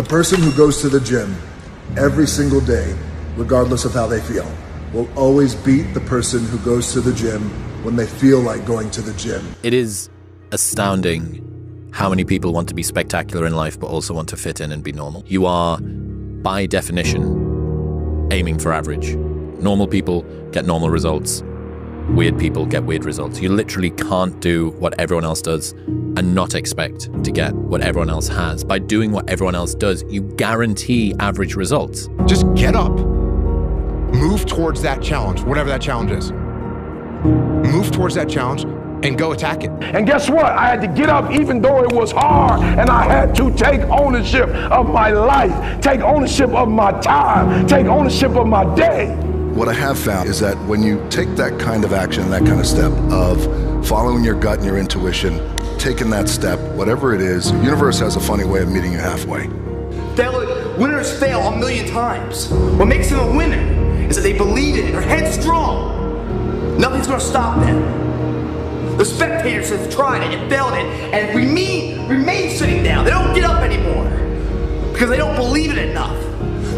The person who goes to the gym every single day, regardless of how they feel, will always beat the person who goes to the gym when they feel like going to the gym. It is astounding how many people want to be spectacular in life but also want to fit in and be normal. You are, by definition, aiming for average. Normal people get normal results. Weird people get weird results. You literally can't do what everyone else does and not expect to get what everyone else has. By doing what everyone else does, you guarantee average results. Just get up, move towards that challenge, whatever that challenge is. Move towards that challenge and go attack it. And guess what? I had to get up even though it was hard, and I had to take ownership of my life, take ownership of my time, take ownership of my day. What I have found is that when you take that kind of action, that kind of step of following your gut and your intuition, taking that step, whatever it is, the universe has a funny way of meeting you halfway. Winners fail a million times. What makes them a winner is that they believe in it, they're headstrong. Nothing's gonna stop them. The spectators have tried it and failed it and remain sitting down. They don't get up anymore because they don't believe it enough.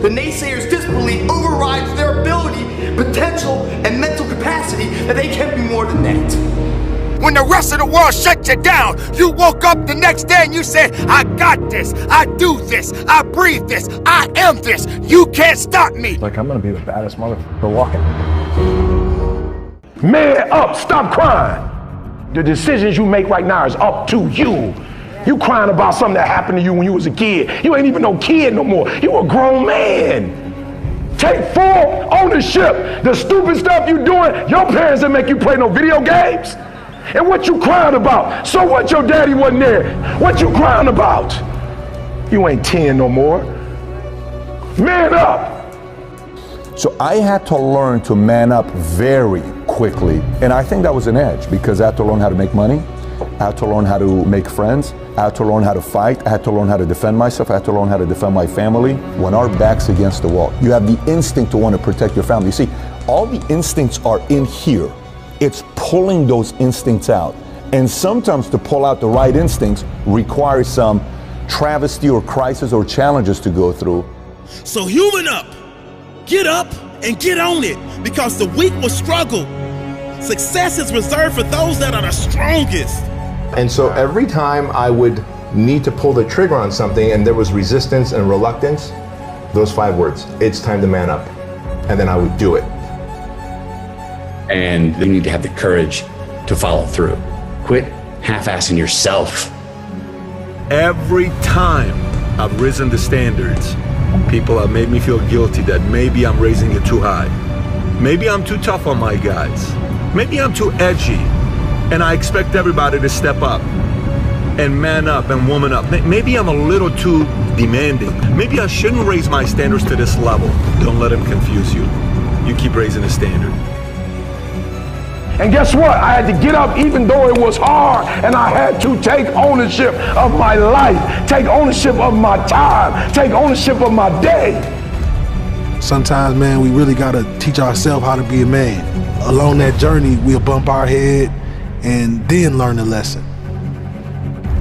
The naysayers' disbelief overrides their ability, potential, and mental capacity that they can be more than that. When the rest of the world shut you down, you woke up the next day and you said, I got this, I do this, I breathe this, I am this, you can't stop me. Like, I'm gonna be the baddest motherfucker walking. Man up, stop crying. The decisions you make right now is up to you. You crying about something that happened to you when you was a kid. You ain't even no kid no more. You a grown man. Take full ownership. The stupid stuff you doing, your parents didn't make you play no video games. And what you crying about? So what, your daddy wasn't there? What you crying about? You ain't 10 no more. Man up. So I had to learn to man up very quickly. And I think that was an edge because I had to learn how to make money. I had to learn how to make friends. I had to learn how to fight. I had to learn how to defend myself. I had to learn how to defend my family. When our back's against the wall, you have the instinct to want to protect your family. You see, all the instincts are in here. It's pulling those instincts out. And sometimes to pull out the right instincts requires some travesty or crisis or challenges to go through. So human up, and get on it, because the weak will struggle. Success is reserved for those that are the strongest. And so every time I would need to pull the trigger on something and there was resistance and reluctance, those 5 words, it's time to man up. And then I would do it. And you need to have the courage to follow through. Quit half-assing yourself. Every time I've risen the standards, people have made me feel guilty that maybe I'm raising it too high. Maybe I'm too tough on my guys. Maybe I'm too edgy. And I expect everybody to step up and man up and woman up. Maybe I'm a little too demanding. Maybe I shouldn't raise my standards to this level. Don't let them confuse you. You keep raising the standard. And guess what? I had to get up even though it was hard, and I had to take ownership of my life, take ownership of my time, take ownership of my day. Sometimes, man, we really gotta teach ourselves how to be a man. Along that journey, we'll bump our head and then learn the lesson.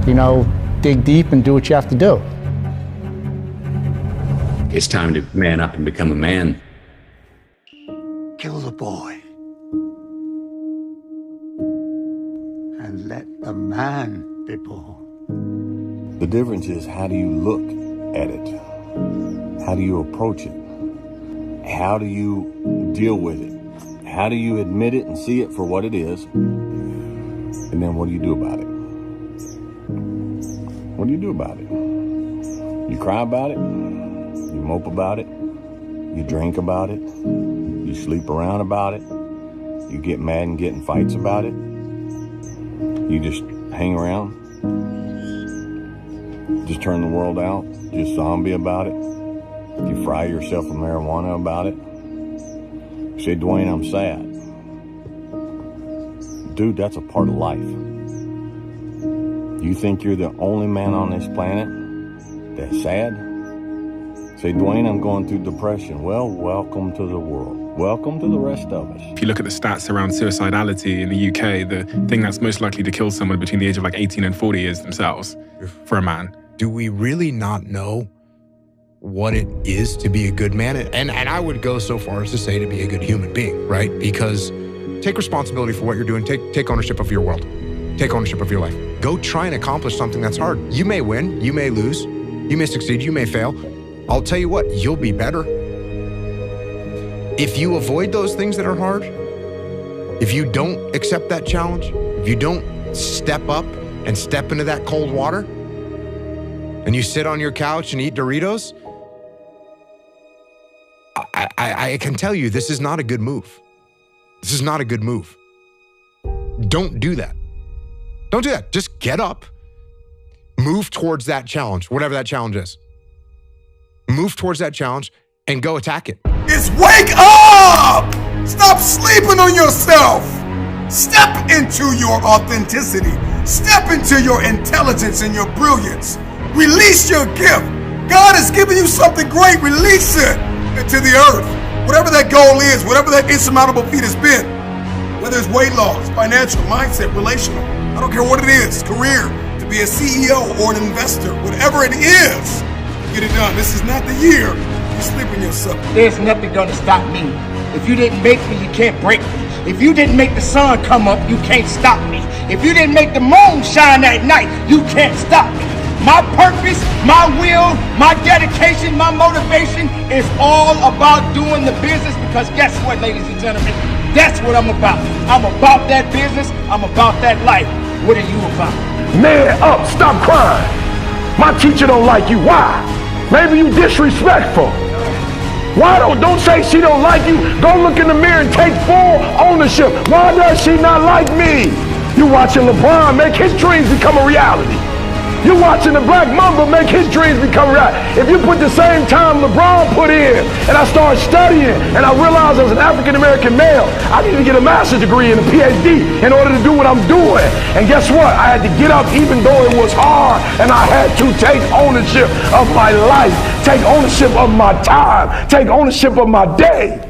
You know, dig deep and do what you have to do. It's time to man up and become a man. Kill the boy. And let the man be born. The difference is, how do you look at it? How do you approach it? How do you deal with it? How do you admit it and see it for what it is? And then what do you do about it? What do you do about it? You cry about it? You mope about it? You drink about it? You sleep around about it? You get mad and get in fights about it? You just hang around? Just turn the world out? Just zombie about it? You fry yourself with marijuana about it? Say, Dwayne, I'm sad. Dude, that's a part of life. You think you're the only man on this planet that's sad? Say, Dwayne, I'm going through depression. Well, welcome to the world. Welcome to the rest of us. If you look at the stats around suicidality in the UK, the thing that's most likely to kill someone between the age of like 18 and 40 is themselves, for a man. Do we really not know what it is to be a good man. And I would go so far as to say to be a good human being, right? Because take responsibility for what you're doing. Take ownership of your world. Take ownership of your life. Go try and accomplish something that's hard. You may win, you may lose, you may succeed, you may fail. I'll tell you what, you'll be better. If you avoid those things that are hard, if you don't accept that challenge, if you don't step up and step into that cold water, and you sit on your couch and eat Doritos, I can tell you this is not a good move. This is not a good move. Don't do that. Don't do that. Just get up, move towards that challenge, whatever that challenge is. Move towards that challenge and go attack it. It's wake up! Stop sleeping on yourself. Step into your authenticity. Step into your intelligence and your brilliance. Release your gift. God has given you something great. Release it into the earth. Whatever that goal is, whatever that insurmountable feat has been, whether it's weight loss, financial, mindset, relational, I don't care what it is, career, to be a CEO or an investor, whatever it is, get it done. This is not the year you're sleeping yourself. There's nothing gonna stop me. If you didn't make me, you can't break me. If you didn't make the sun come up, you can't stop me. If you didn't make the moon shine at night, you can't stop me. My purpose, my will, my dedication, my motivation is all about doing the business, because guess what, ladies and gentlemen? That's what I'm about. I'm about that business. I'm about that life. What are you about? Man up, stop crying. My teacher don't like you. Why? Maybe you disrespectful. Why don't say she don't like you? Go look in the mirror and take full ownership. Why does she not like me? You watching LeBron make his dreams become a reality. You watching the Black Mamba make his dreams become reality. If you put the same time LeBron put in, and I started studying, and I realized as an African-American male, I need to get a master's degree and a PhD in order to do what I'm doing. And guess what? I had to get up even though it was hard, and I had to take ownership of my life, take ownership of my time, take ownership of my day.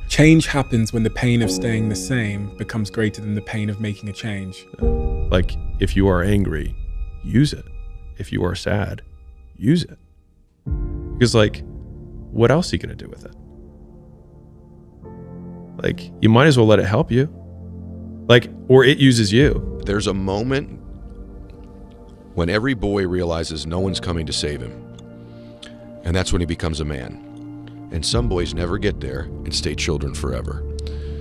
Change happens when the pain of staying the same becomes greater than the pain of making a change. Like, if you are angry, use it. If you are sad, use it. Because, like, what else are you going to do with it? Like, you might as well let it help you. Like, or it uses you. There's a moment when every boy realizes no one's coming to save him. And that's when he becomes a man. And some boys never get there and stay children forever.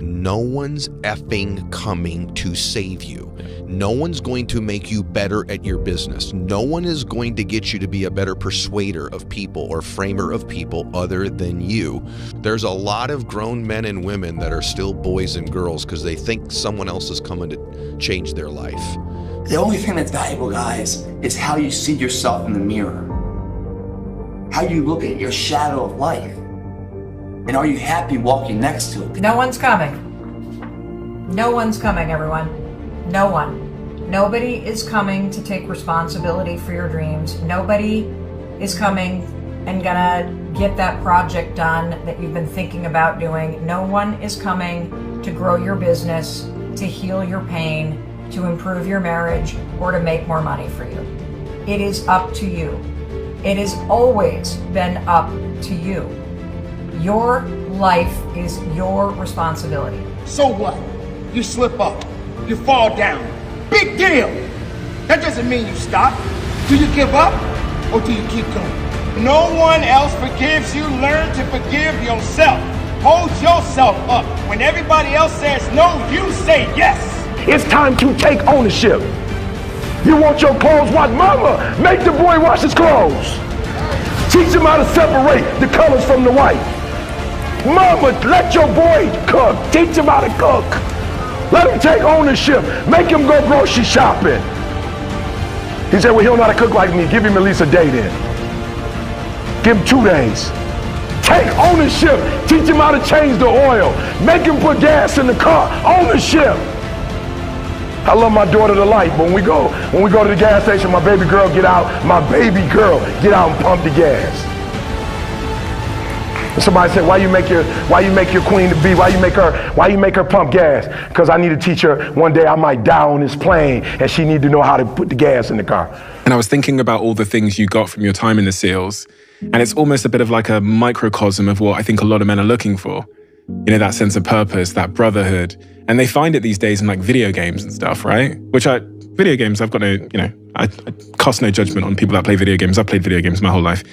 No one's effing coming to save you. No one's going to make you better at your business. No one is going to get you to be a better persuader of people or framer of people other than you. There's a lot of grown men and women that are still boys and girls because they think someone else is coming to change their life. The only thing that's valuable, guys, is how you see yourself in the mirror. How you look at your shadow of life. And are you happy walking next to it? No one's coming. No one's coming, everyone. No one. Nobody is coming to take responsibility for your dreams. Nobody is coming and gonna get that project done that you've been thinking about doing. No one is coming to grow your business, to heal your pain, to improve your marriage, or to make more money for you. It is up to you. It has always been up to you. Your life is your responsibility. So what? You slip up. You fall down. Big deal. That doesn't mean you stop. Do you give up or do you keep going? No one else forgives you. Learn to forgive yourself. Hold yourself up. When everybody else says no, you say yes. It's time to take ownership. You want your clothes washed? Mama, make the boy wash his clothes. Teach him how to separate the colors from the white. Mama, let your boy cook. Teach him how to cook. Let him take ownership. Make him go grocery shopping. He said, well, he don't know how to cook like me. Give him at least a day then. Give him 2 days. Take ownership. Teach him how to change the oil. Make him put gas in the car. Ownership. I love my daughter to life. When we go to the gas station, my baby girl get out and pump the gas. Somebody said, why you make your queen to be? Why you make her pump gas? Because I need to teach her one day I might die on this plane and she need to know how to put the gas in the car. And I was thinking about all the things you got from your time in the SEALs. And it's almost a bit of like a microcosm of what I think a lot of men are looking for. You know, that sense of purpose, that brotherhood. And they find it these days in like video games and stuff, right? Video games, I've got no, I cast no judgment on people that play video games. I've played video games my whole life.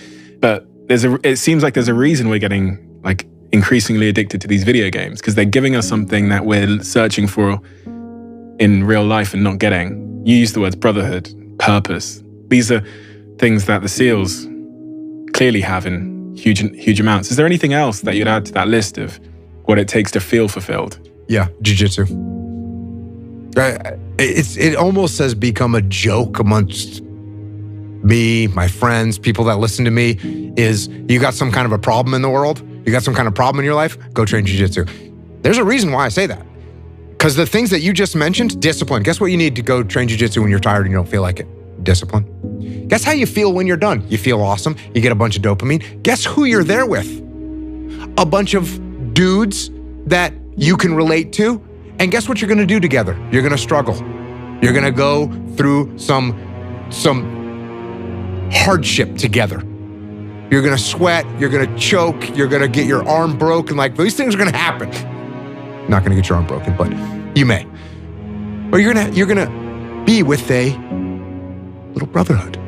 But it seems like there's a reason we're getting like increasingly addicted to these video games, because they're giving us something that we're searching for in real life and not getting. You use the words brotherhood, purpose. These are things that the SEALs clearly have in huge amounts. Is there anything else that you'd add to that list of what it takes to feel fulfilled? Yeah, jiu-jitsu. It almost has become a joke amongst me, my friends, people that listen to me, is you got some kind of a problem in the world, you got some kind of problem in your life, go train jiu-jitsu. There's a reason why I say that. Because the things that you just mentioned, discipline. Guess what you need to go train jiu-jitsu when you're tired and you don't feel like it? Discipline. Guess how you feel when you're done? You feel awesome. You get a bunch of dopamine. Guess who you're there with? A bunch of dudes that you can relate to. And guess what you're gonna do together? You're gonna struggle. You're gonna go through some hardship together. You're gonna sweat, you're gonna choke, you're gonna get your arm broken. Like, these things are gonna happen. Not gonna get your arm broken, but you may. Or you're gonna be with a little brotherhood.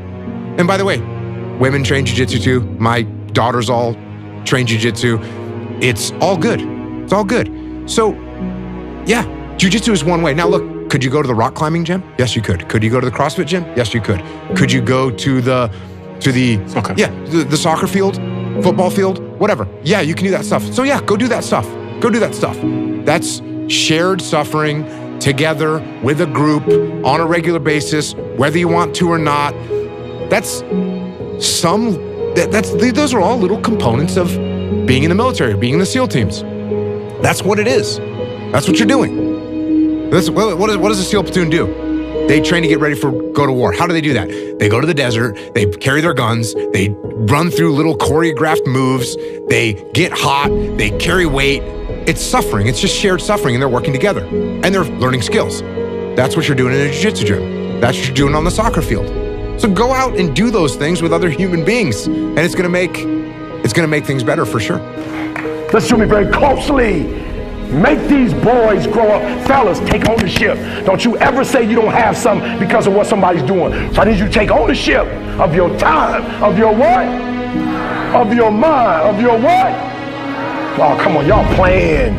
And by the way, women train jiu-jitsu too. My daughters all train jiu-jitsu. It's all good. It's all good. So, yeah, jiu-jitsu is one way. Now look, could you go to the rock climbing gym? Yes, you could. Could you go to the CrossFit gym? Yes, you could. Could you go to the soccer field, football field, whatever? Yeah, you can do that stuff. So yeah, go do that stuff. Go do that stuff. That's shared suffering together with a group on a regular basis, whether you want to or not. Those are all little components of being in the military, being in the SEAL teams. That's what it is. That's what you're doing. What does a SEAL platoon do? They train to get ready for go to war. How do they do that? They go to the desert, they carry their guns, they run through little choreographed moves, they get hot, they carry weight. It's suffering. It's just shared suffering, and they're working together. And they're learning skills. That's what you're doing in a jiu-jitsu gym. That's what you're doing on the soccer field. So go out and do those things with other human beings, and it's gonna make things better for sure. Listen to me very closely. Make these boys grow up. Fellas, take ownership. Don't you ever say you don't have something because of what somebody's doing. So I need you to take ownership of your time, of your what? Of your mind, of your what? Oh, come on, y'all playing.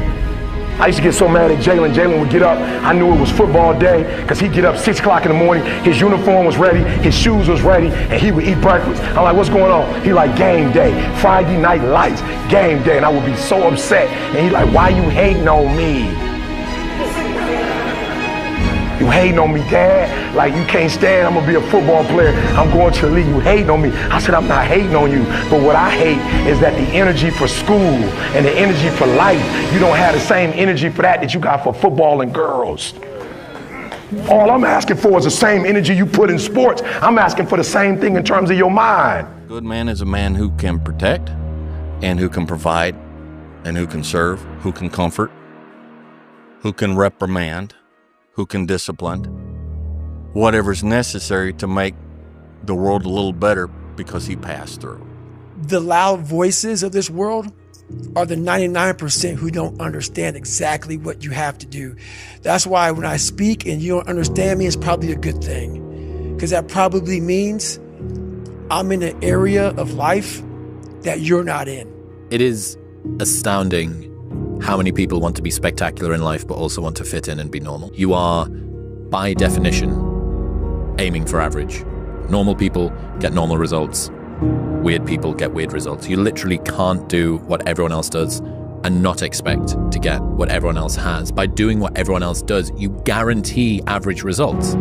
I used to get so mad at Jalen. Jalen would get up. I knew it was football day because he'd get up 6 o'clock in the morning. His uniform was ready. His shoes was ready. And he would eat breakfast. I'm like, what's going on? He like, game day. Friday night lights. Game day. And I would be so upset. And he like, why you hating on me? You hating on me, Dad? Like, you can't stand, I'm gonna be a football player. I'm going to the league. You hating on me. I said, I'm not hating on you. But what I hate is that the energy for school and the energy for life, you don't have the same energy for that you got for football and girls. All I'm asking for is the same energy you put in sports. I'm asking for the same thing in terms of your mind. A good man is a man who can protect and who can provide and who can serve, who can comfort, who can reprimand, who can discipline, whatever's necessary to make the world a little better because he passed through. The loud voices of this world are the 99% who don't understand exactly what you have to do. That's why when I speak and you don't understand me, it's probably a good thing, because that probably means I'm in an area of life that you're not in. It is astounding how many people want to be spectacular in life but also want to fit in and be normal. You are, by definition, aiming for average. Normal people get normal results. Weird people get weird results. You literally can't do what everyone else does and not expect to get what everyone else has. By doing what everyone else does, you guarantee average results.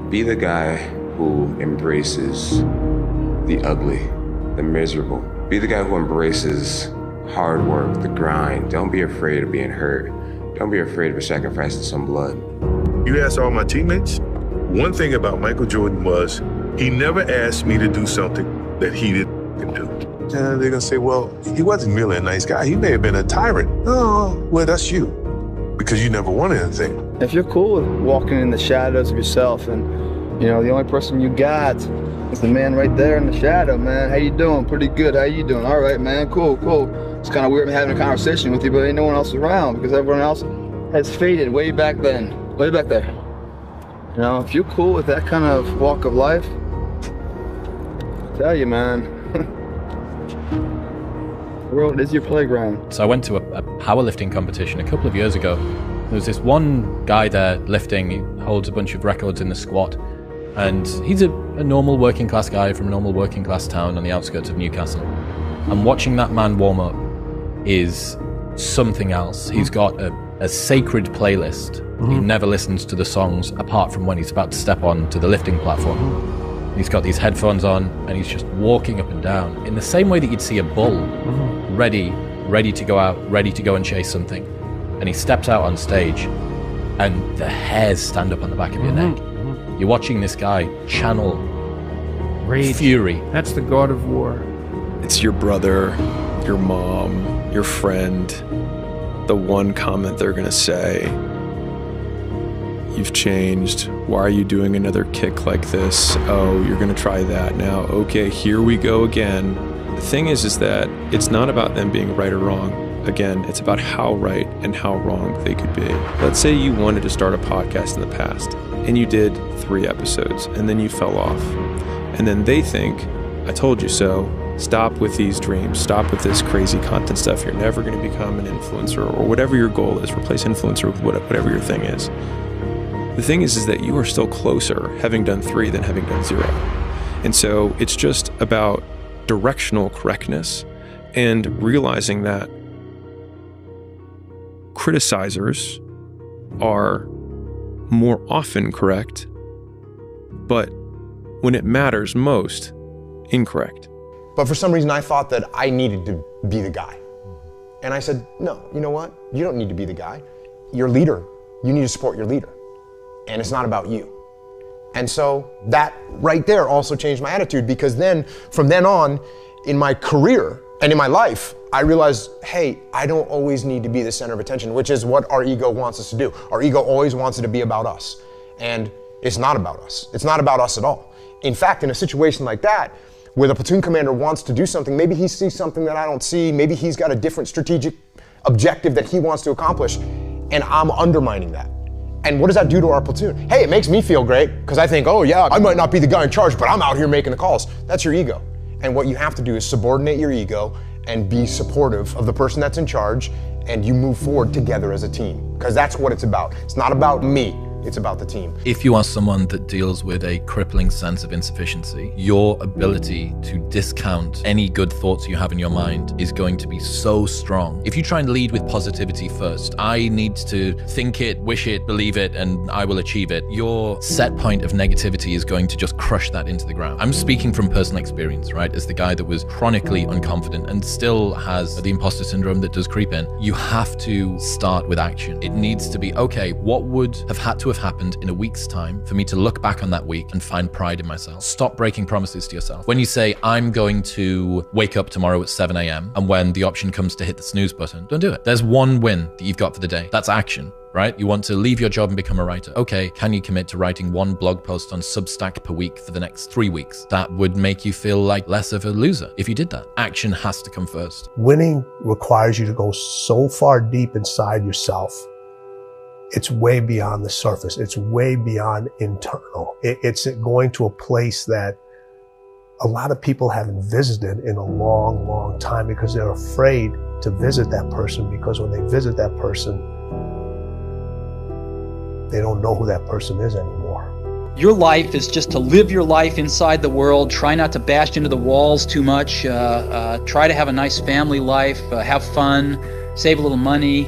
Be the guy who embraces the ugly, the miserable. Be the guy who embraces hard work, the grind. Don't be afraid of being hurt. Don't be afraid of sacrificing some blood. You ask all my teammates, one thing about Michael Jordan was he never asked me to do something that he didn't do. And they're gonna say, well, he wasn't really a nice guy. He may have been a tyrant. Oh, well, that's you, because you never wanted anything. If you're cool with walking in the shadows of yourself and You know, the only person you got is the man right there in the shadow, man. How you doing? Pretty good. How you doing? All right, man. Cool, cool. It's kind of weird having a conversation with you, but ain't no one else around because everyone else has faded way back then, way back there. You know, if you're cool with that kind of walk of life, I tell you, man, the world is your playground. So I went to a powerlifting competition a couple of years ago. There was this one guy there lifting. He holds a bunch of records in the squat. And he's a normal working class guy from a normal working class town on the outskirts of Newcastle. And watching that man warm up is something else. He's got a sacred playlist. He never listens to the songs apart from when he's about to step on to the lifting platform. He's got these headphones on and he's just walking up and down in the same way that you'd see a bull ready to go out, ready to go and chase something. And he steps out on stage and the hairs stand up on the back of your neck. You're watching this guy channel rage, fury. That's the god of war. It's your brother, your mom, your friend, the one comment they're going to say, you've changed. Why are you doing another kick like this? Oh, you're going to try that now. Okay, here we go again. The thing is that it's not about them being right or wrong. Again, it's about how right and how wrong they could be. Let's say you wanted to start a podcast in the past and you did 3 episodes and then you fell off. And then they think, I told you so. Stop with these dreams. Stop with this crazy content stuff. You're never going to become an influencer or whatever your goal is. Replace influencer with whatever your thing is. The thing is that you are still closer having done 3 than having done 0. And so it's just about directional correctness and realizing that criticizers are more often correct, but when it matters most, incorrect. But for some reason I thought that I needed to be the guy. And I said, no, you know what? You don't need to be the guy. You're a leader. You need to support your leader. And it's not about you. And so that right there also changed my attitude, because then, from then on, in my career and in my life, I realized, hey, I don't always need to be the center of attention, which is what our ego wants us to do. Our ego always wants it to be about us. And it's not about us. It's not about us at all. In fact, in a situation like that, where the platoon commander wants to do something, maybe he sees something that I don't see, maybe he's got a different strategic objective that he wants to accomplish, and I'm undermining that. And what does that do to our platoon? Hey, it makes me feel great, because I think, oh yeah, I might not be the guy in charge, but I'm out here making the calls. That's your ego. And what you have to do is subordinate your ego and be supportive of the person that's in charge, and you move forward together as a team. Because that's what it's about. It's not about me. It's about the team. If you are someone that deals with a crippling sense of insufficiency, your ability to discount any good thoughts you have in your mind is going to be so strong. If you try and lead with positivity first, I need to think it, wish it, believe it, and I will achieve it, your set point of negativity is going to just crush that into the ground. I'm speaking from personal experience, right? As the guy that was chronically unconfident and still has the imposter syndrome that does creep in. You have to start with action. It needs to be, okay, what would have had to have happened in a week's time for me to look back on that week and find pride in myself? Stop breaking promises to yourself. When you say, I'm going to wake up tomorrow at 7 a.m. and when the option comes to hit the snooze button, don't do it. There's one win that you've got for the day. That's action, right? You want to leave your job and become a writer. Okay, can you commit to writing 1 blog post on Substack per week for the next 3 weeks? That would make you feel like less of a loser if you did that. Action has to come first. Winning requires you to go so far deep inside yourself. It's way beyond the surface. It's way beyond internal. It's going to a place that a lot of people haven't visited in a long, long time because they're afraid to visit that person, because when they visit that person, they don't know who that person is anymore. Your life is just to live your life inside the world. Try not to bash into the walls too much. Try to have a nice family life, have fun, save a little money.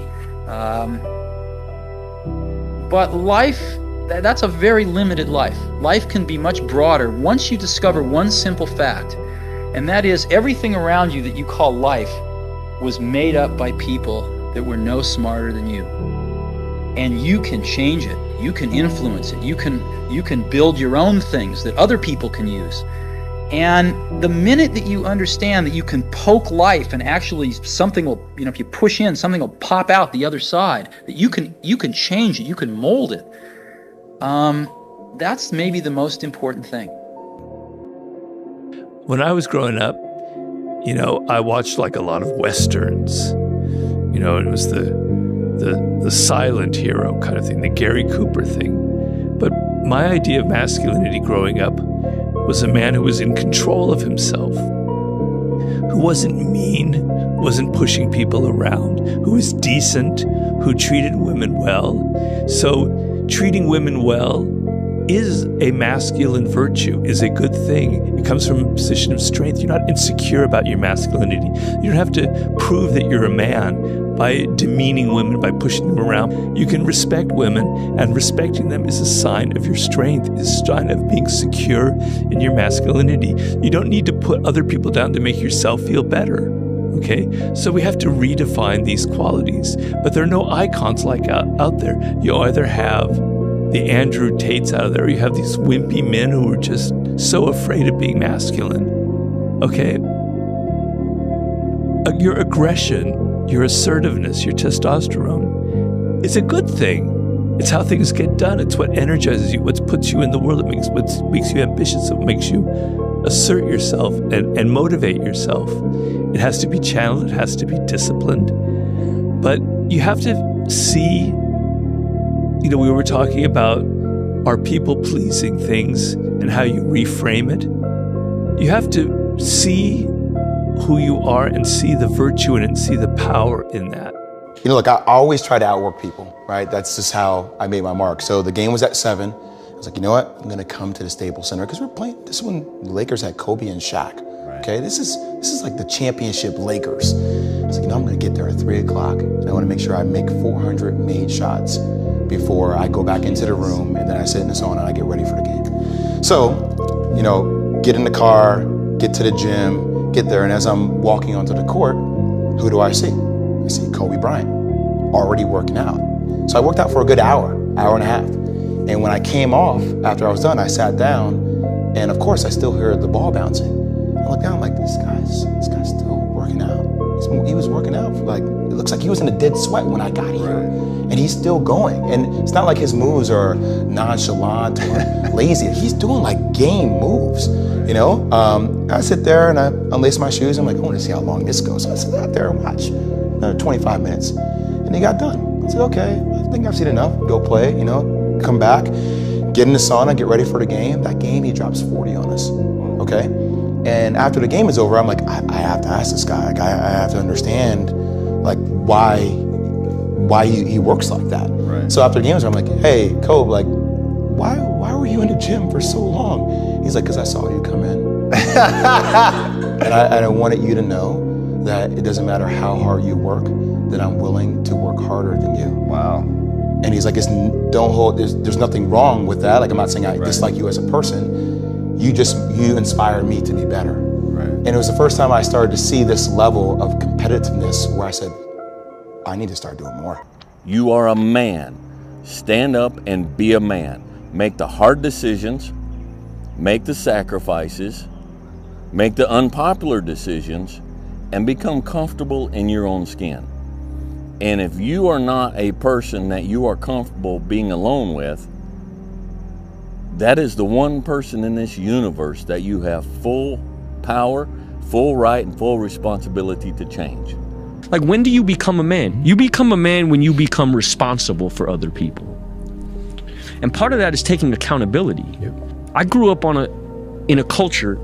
But life, that's a very limited life. Life can be much broader once you discover one simple fact, and that is everything around you that you call life was made up by people that were no smarter than you. And you can change it. You can influence it. You can build your own things that other people can use. And the minute that you understand that you can poke life and actually something will, if you push in, something will pop out the other side, that you can change it, you can mold it, That's maybe the most important thing. When I was growing up, you know, I watched like a lot of Westerns. You know, it was the silent hero kind of thing, the Gary Cooper thing. But my idea of masculinity growing up was a man who was in control of himself, who wasn't mean, wasn't pushing people around, who was decent, who treated women well. So treating women well is a masculine virtue, is a good thing. It comes from a position of strength. You're not insecure about your masculinity. You don't have to prove that you're a man by demeaning women, by pushing them around. You can respect women, and respecting them is a sign of your strength, is a sign of being secure in your masculinity. You don't need to put other people down to make yourself feel better. Okay, so we have to redefine these qualities, but there are no icons like out there. You either have the Andrew Tates out there, or you have these wimpy men who are just so afraid of being masculine. Okay, your aggression, your assertiveness, your testosterone, it's a good thing. It's how things get done. It's what energizes you, what puts you in the world. It what makes you ambitious. It makes you assert yourself and motivate yourself. It has to be channeled. It has to be disciplined. But you have to see, you know, we were talking about our people-pleasing things and how you reframe it. You have to see who you are and see the virtue in it and see the power in that. You know, look, I always try to outwork people, right? That's just how I made my mark. So the game was at 7. I was like, you know what? I'm gonna come to the Staples Center because we're playing. This is when the Lakers had Kobe and Shaq. Right. Okay, this is like the championship Lakers. I was like, you know, I'm gonna get there at 3 o'clock, and I want to make sure I make 400 made shots before I go back into the room, and then I sit in the sauna and I get ready for the game. So, you know, get in the car, get to the gym, get there, and as I'm walking onto the court, who do I see? I see Kobe Bryant, already working out. So I worked out for a good hour and a half. And when I came off, after I was done, I sat down, and of course I still heard the ball bouncing. I looked down, I'm like, this guy's still working out. He was working out for like, it looks like he was in a dead sweat when I got here. And he's still going. And it's not like his moves are nonchalant or lazy. He's doing like game moves, you know? I sit there and I unlace my shoes. I'm like, I want to see how long this goes. So I sit out there and watch. 25 minutes. And he got done. I said, okay, I think I've seen enough. Go play, you know, come back, get in the sauna, get ready for the game. That game, he drops 40 on us, okay? And after the game is over, I'm like, I have to ask this guy. Like, I have to understand, like, why he works like that. Right. So after the game is over, I'm like, hey, Kobe, like, why were you in the gym for so long? He's like, because I saw you come in. and I wanted you to know that it doesn't matter how hard you work, that I'm willing to work harder than you. Wow. And he's like, there's nothing wrong with that. Like, I'm not saying I dislike you as a person. You inspired me to be better. Right. And it was the first time I started to see this level of competitiveness where I said, I need to start doing more. You are a man. Stand up and be a man. Make the hard decisions, make the sacrifices, make the unpopular decisions, and become comfortable in your own skin. And if you are not a person that you are comfortable being alone with, that is the one person in this universe that you have full power, full right, and full responsibility to change. Like, when do you become a man? You become a man when you become responsible for other people. And part of that is taking accountability. Yep. I grew up in a culture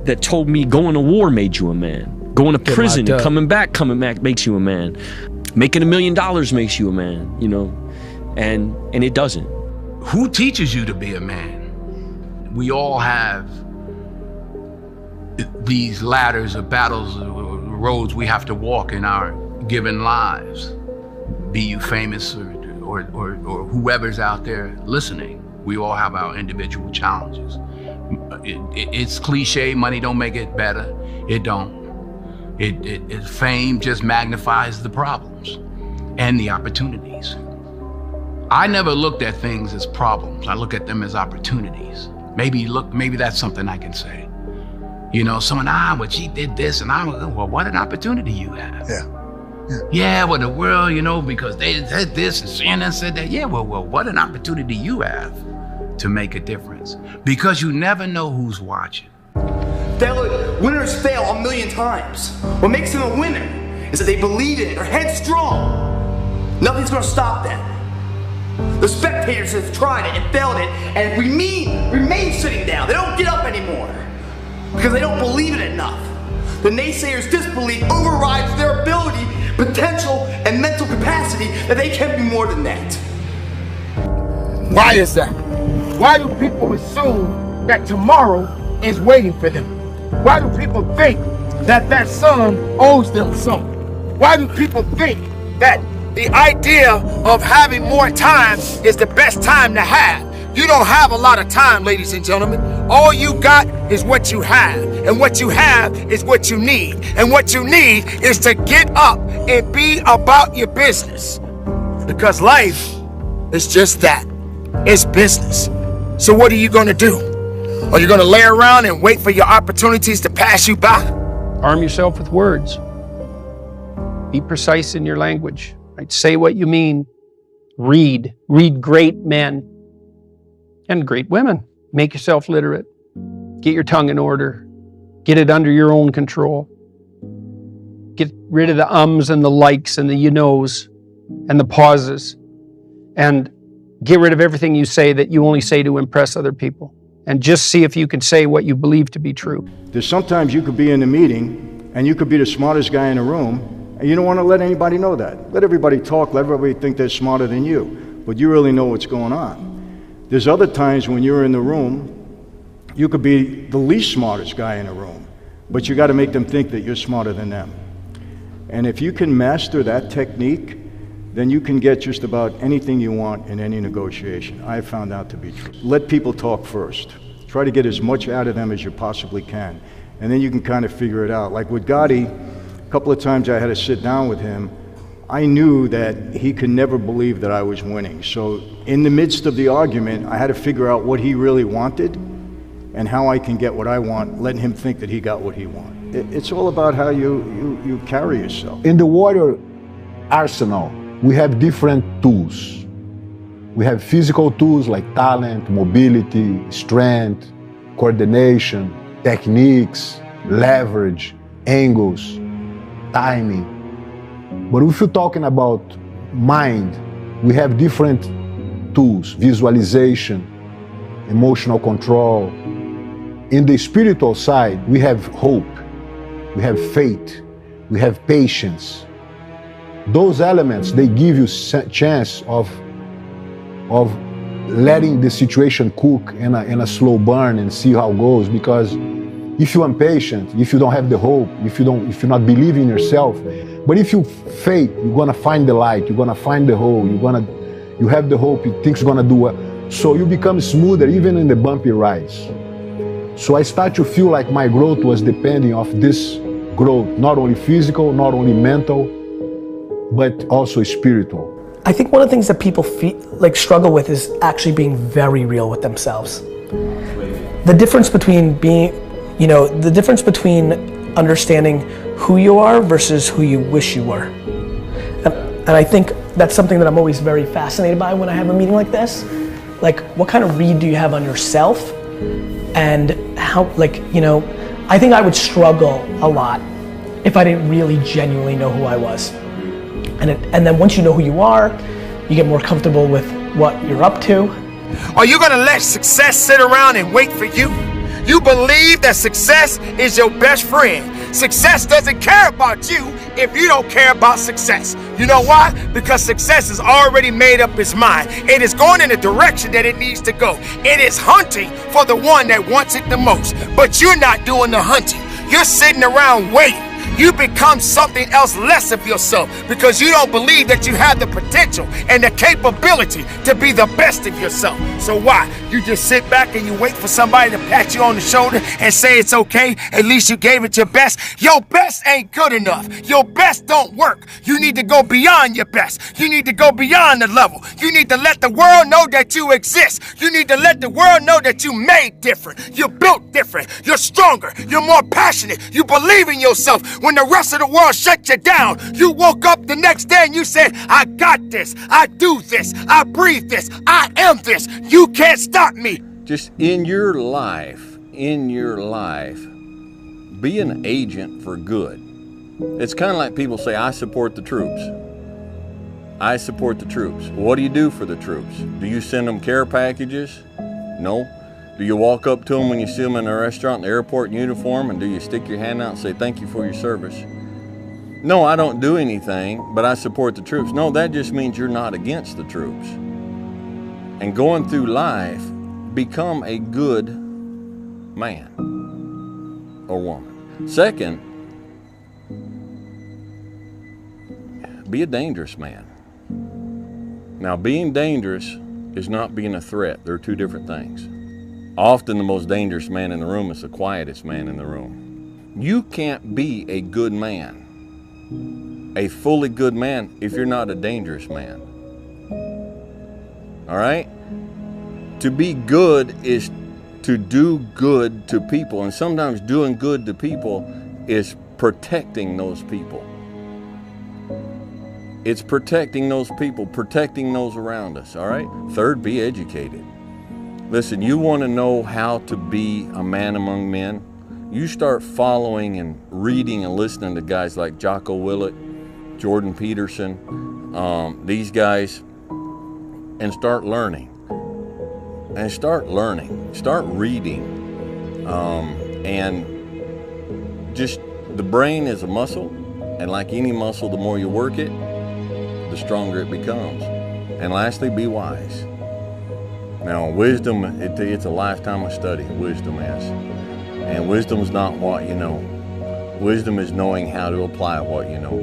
that told me going to war made you a man. Going to prison and coming back makes you a man. Making $1 million makes you a man, you know, and it doesn't. Who teaches you to be a man? We all have these ladders of battles, roads we have to walk in our given lives. Be you famous or whoever's out there listening, we all have our individual challenges. It's cliche, money don't make it better. It don't. Fame just magnifies the problems and the opportunities. I never looked at things as problems. I look at them as opportunities. Maybe that's something I can say. You know, someone, well, she did this, and well, what an opportunity you have. Yeah, well, the world, you know, because they said this and CNN said that. Yeah, well, what an opportunity you have. to make a difference, because you never know who's watching. Winners fail a million times. What makes them a winner is that they believe in it, they're headstrong. Nothing's gonna stop them. The spectators have tried it and failed it and remain sitting down. They don't get up anymore because they don't believe in it enough. The naysayers' disbelief overrides their ability, potential, and mental capacity that they can be more than that. Why is that? Why do people assume that tomorrow is waiting for them? Why do people think that that son owes them something? Why do people think that the idea of having more time is the best time to have? You don't have a lot of time, ladies and gentlemen. All you got is what you have. And what you have is what you need. And what you need is to get up and be about your business. Because life is just that. It's business. So what are you going to do? Are you going to lay around and wait for your opportunities to pass you by? Arm yourself with words. Be precise in your language. Right? Say what you mean. Read. Read great men and great women. Make yourself literate. Get your tongue in order. Get it under your own control. Get rid of the ums and the likes and the you knows and the pauses. And get rid of everything you say that you only say to impress other people. And just see if you can say what you believe to be true. There's sometimes you could be in a meeting and you could be the smartest guy in the room and you don't want to let anybody know that. Let everybody talk, let everybody think they're smarter than you, but you really know what's going on. There's other times when you're in the room, you could be the least smartest guy in the room, but you got to make them think that you're smarter than them. And if you can master that technique, then you can get just about anything you want in any negotiation. I have found out to be true. Let people talk first. Try to get as much out of them as you possibly can. And then you can kind of figure it out. Like with Gotti, a couple of times I had to sit down with him. I knew that he could never believe that I was winning. So in the midst of the argument, I had to figure out what he really wanted and how I can get what I want, letting him think that he got what he wanted. It's all about how you carry yourself. In the warrior arsenal, we have different tools. We have physical tools like talent, mobility, strength, coordination, techniques, leverage, angles, timing. But if you're talking about mind, we have different tools: visualization, emotional control. In the spiritual side, we have hope, we have faith, we have patience. Those elements, they give you chance of letting the situation cook in a slow burn and see how it goes. Because if you're impatient, if you don't have the hope, if you're not believing in yourself, but if you faith, you're gonna find the light, you're gonna find the hole, you have the hope, you think it's gonna do well. So you become smoother even in the bumpy rides. So I start to feel like my growth was depending on this growth, not only physical, not only mental, but also spiritual. I think one of the things that people struggle with is actually being very real with themselves. The difference between the difference between understanding who you are versus who you wish you were. And I think that's something that I'm always very fascinated by when I have a meeting like this. Like, what kind of read do you have on yourself? And how, I think I would struggle a lot if I didn't really genuinely know who I was. And then once you know who you are, you get more comfortable with what you're up to. Are you gonna let success sit around and wait for you? You believe that success is your best friend. Success doesn't care about you if you don't care about success. You know why? Because success has already made up its mind. It is going in the direction that it needs to go. It is hunting for the one that wants it the most. But you're not doing the hunting. You're sitting around waiting. You become something else less of yourself because you don't believe that you have the potential and the capability to be the best of yourself. So why? You just sit back and you wait for somebody to pat you on the shoulder and say it's okay, at least you gave it your best. Your best ain't good enough. Your best don't work. You need to go beyond your best. You need to go beyond the level. You need to let the world know that you exist. You need to let the world know that you made different. You're built different. You're stronger. You're more passionate. You believe in yourself. When the rest of the world shut you down, you woke up the next day and you said, I got this, I do this, I breathe this, I am this. You can't stop me. Just in your life, be an agent for good. It's kind of like people say, I support the troops. I support the troops. What do you do for the troops? Do you send them care packages? No. Do you walk up to them when you see them in a restaurant, in the airport in uniform, and do you stick your hand out and say, thank you for your service? No, I don't do anything, but I support the troops. No, that just means you're not against the troops. And going through life, become a good man or woman. Second, be a dangerous man. Now, being dangerous is not being a threat. They're two different things. Often the most dangerous man in the room is the quietest man in the room. You can't be a good man, a fully good man, if you're not a dangerous man. All right? To be good is to do good to people, and sometimes doing good to people is protecting those people. It's protecting those people, protecting those around us, all right? Third, be educated. Listen, you want to know how to be a man among men? You start following and reading and listening to guys like Jocko Willett, Jordan Peterson, these guys, and start learning. And start learning, start reading. And just, the brain is a muscle, and like any muscle, the more you work it, the stronger it becomes. And lastly, be wise. Now, wisdom, it's a lifetime of study, wisdom is. And wisdom's not what you know. Wisdom is knowing how to apply what you know.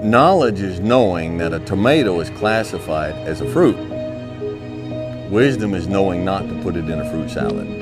Knowledge is knowing that a tomato is classified as a fruit. Wisdom is knowing not to put it in a fruit salad.